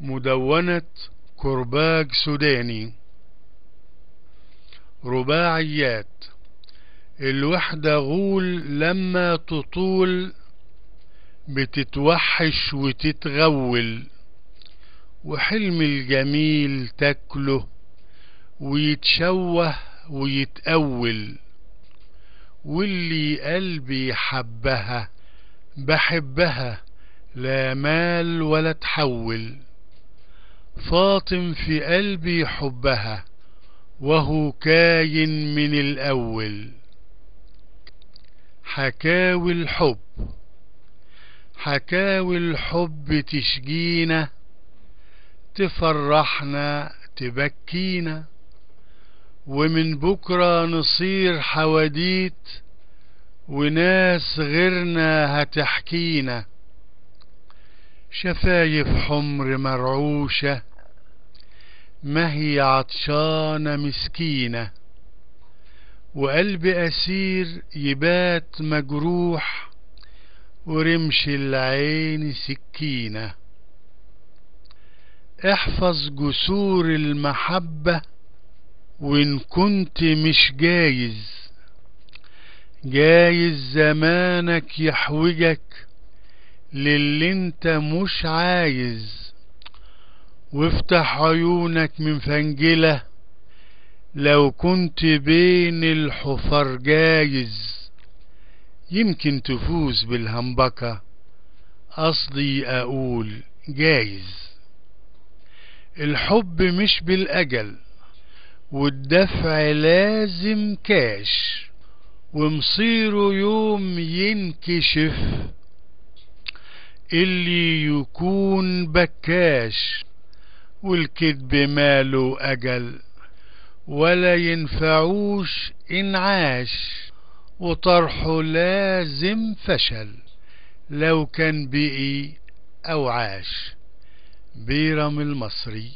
مدونة كرباج سوداني. رباعيات. الوحدة غول لما تطول بتتوحش وتتغول، وحلم الجميل تاكله ويتشوه ويتأول، واللي قلبي حبها بحبها لا مال ولا تحول. فاطم في قلبي حبها وهو كاين من الأول. حكاوي الحب. حكاوي الحب تشجينا، تفرحنا تبكينا، ومن بكرة نصير حواديت وناس غيرنا هتحكينا. شفايف حمر مرعوشة ما هي عطشانة مسكينة، وقلب أسير يبات مجروح ورمش العين سكينة. احفظ جسور المحبة وإن كنت مش جايز زمانك يحوجك للي انت مش عايز. وافتح عيونك من فنجلة لو كنت بين الحفر جايز، يمكن تفوز بالهمبكة، قصدي اقول جايز. الحب مش بالأجل والدفع لازم كاش، ومصيره يوم ينكشف اللي يكون بكاش. والكذب ماله أجل ولا ينفعوش إنعاش، وطرحه لازم فشل لو كان بقي أو عاش. بيرم المصري.